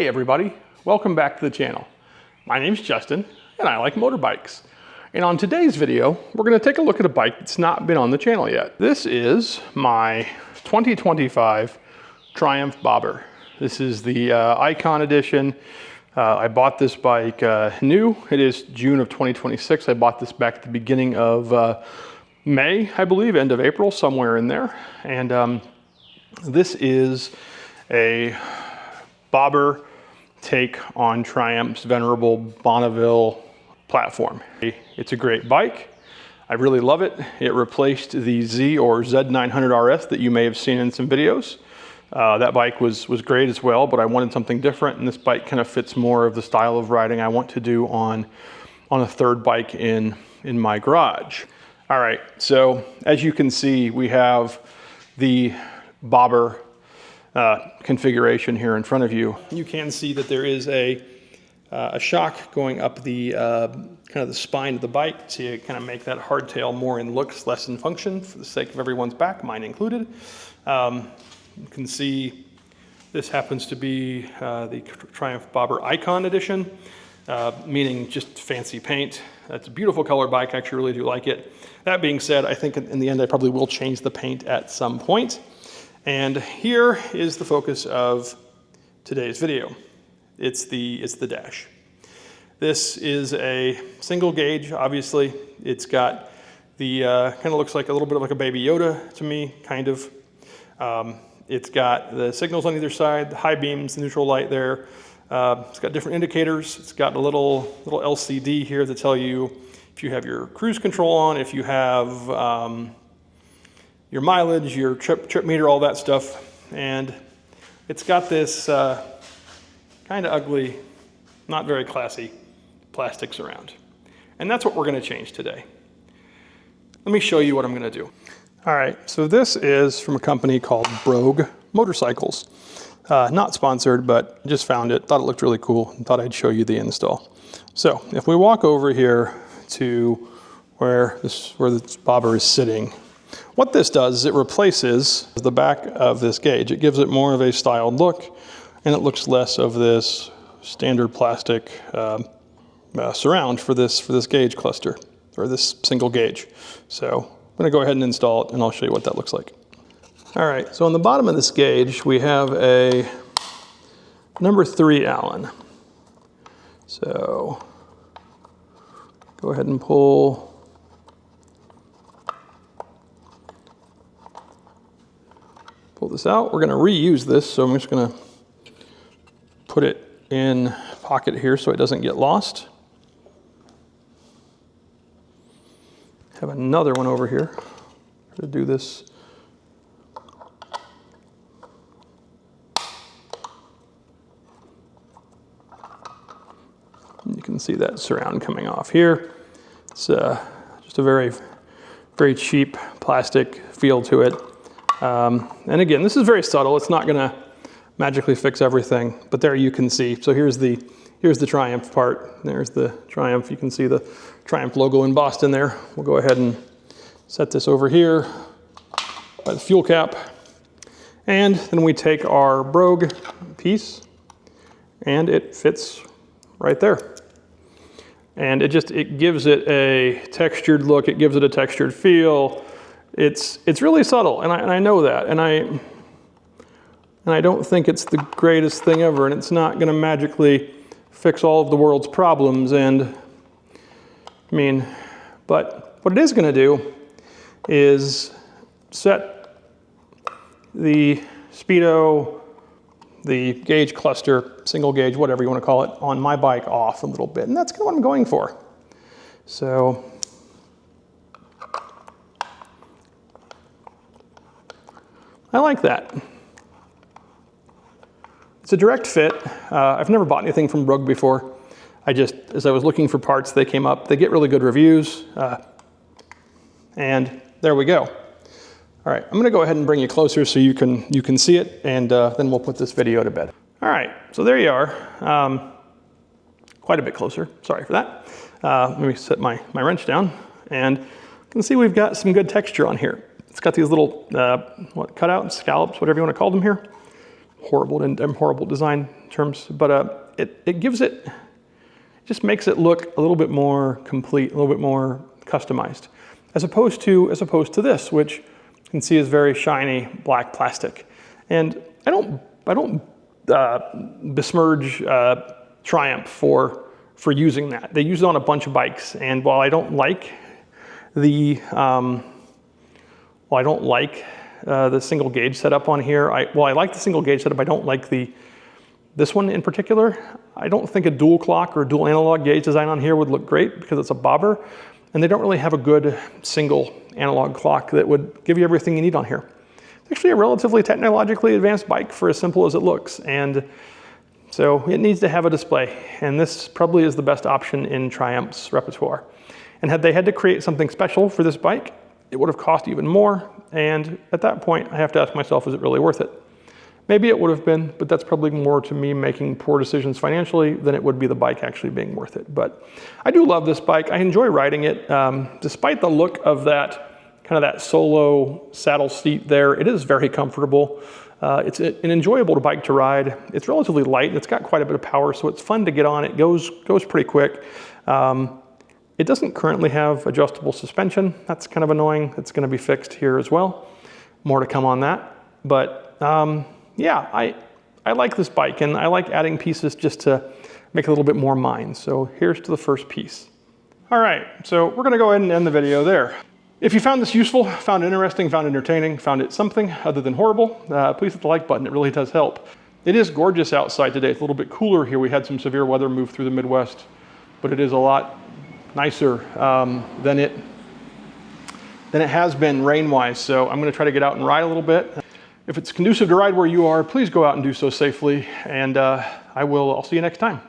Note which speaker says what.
Speaker 1: Hey everybody, welcome back to the channel. My name's Justin and I like motorbikes. And on today's video, we're going to take a look at a bike that's not been on the channel yet. This is my 2025 Triumph Bobber. This is the Icon edition. I bought this bike new. It is June of 2026. I bought this back at the beginning of May, I believe, end of April, somewhere in there. And this is a Bobber take on Triumph's venerable Bonneville platform. It's a great bike. I really love it. It replaced the Z or Z900 RS that you may have seen in some videos. That bike was great as well, but I wanted something different, and this bike kind of fits more of the style of riding I want to do on a third bike in my garage. All right, so as you can see, we have the Bobber configuration here in front of you. You can see that there is a shock going up the kind of the spine of the bike to kind of make that hardtail more in looks, less in function, for the sake of everyone's back, mine included. You can see this happens to be the Triumph Bobber Icon edition, meaning just fancy paint. It's a beautiful color bike. I actually really do like it. That being said, I think in the end I probably will change the paint at some point. And here is the focus of today's video. It's the dash. This is a single gauge, obviously. It's got the, kind of looks like a little bit of like a Baby Yoda to me, kind of. It's got the signals on either side, the high beams, the neutral light there. It's got different indicators. It's got a little LCD here to tell you if you have your cruise control on, if you have your mileage, your trip meter, all that stuff. And it's got this kind of ugly, not very classy plastic surround. And that's what we're going to change today. Let me show you what I'm going to do. All right, so this is from a company called Brogue Motorcycles. Not sponsored, but just found it, thought it looked really cool, and thought I'd show you the install. So if we walk over here to where this Bobber is sitting, what this does is it replaces the back of this gauge. It gives it more of a styled look, and it looks less of this standard plastic surround for this gauge cluster, or this single gauge. So I'm going to go ahead and install it, and I'll show you what that looks like. All right, so on the bottom of this gauge, we have a number 3 Allen. So go ahead and pull this out. We're going to reuse this, so I'm just going to put it in a pocket here so it doesn't get lost. Have another one over here to do this. You can see that surround coming off here. It's just a very, very cheap plastic feel to it. And again, this is very subtle. It's not going to magically fix everything, but there you can see. So here's the Triumph part. There's the Triumph. You can see the Triumph logo embossed in there. We'll go ahead and set this over here by the fuel cap. And then we take our Brogue piece, and it fits right there. And it gives it a textured look. It gives it a textured feel. It's really subtle, and I know that. And I don't think it's the greatest thing ever, and it's not going to magically fix all of the world's problems. And I mean, but what it is going to do is set the speedo, the gauge cluster, single gauge, whatever you want to call it, on my bike off a little bit. And that's kind of what I'm going for. So I like that. It's a direct fit. I've never bought anything from Brogue before. As I was looking for parts, they came up. They get really good reviews. And there we go. All right, I'm going to go ahead and bring you closer so you can see it, and then we'll put this video to bed. All right, so there you are. Quite a bit closer. Sorry for that. Let me set my wrench down, and you can see we've got some good texture on here. It's got these little cutout scallops, whatever you want to call them here. horrible in horrible design terms, but it gives it, just makes it look a little bit more complete, a little bit more customized, as opposed to this, which you can see is very shiny black plastic. And I don't besmirge Triumph for using that. They use it on a bunch of bikes, and while I don't like the single gauge setup on here, I like the single gauge setup. I don't like this one in particular. I don't think a dual clock or dual analog gauge design on here would look great because it's a bobber, and they don't really have a good single analog clock that would give you everything you need on here. It's actually a relatively technologically advanced bike for as simple as it looks, and so it needs to have a display, and this probably is the best option in Triumph's repertoire. And had they had to create something special for this bike, it would have cost even more, and at that point I have to ask myself, is it really worth it? Maybe it would have been, but that's probably more to me making poor decisions financially than it would be the bike actually being worth it. But I do love this bike. I enjoy riding it. Despite the look of that solo saddle seat there, it is very comfortable. It's an enjoyable bike to ride. It's relatively light. It's got quite a bit of power, so it's fun to get on. It goes pretty quick. It doesn't currently have adjustable suspension. That's kind of annoying. It's going to be fixed here as well. More to come on that. But yeah, I like this bike, and I like adding pieces just to make it a little bit more mine. So here's to the first piece. All right, so we're going to go ahead and end the video there. If you found this useful, found it interesting, found it entertaining, found it something other than horrible, please hit the like button. It really does help. It is gorgeous outside today. It's a little bit cooler here. We had some severe weather move through the Midwest, but it is a lot nicer than it has been rain-wise. So I'm going to try to get out and ride a little bit. If it's conducive to ride where you are, please go out and do so safely, and I'll see you next time.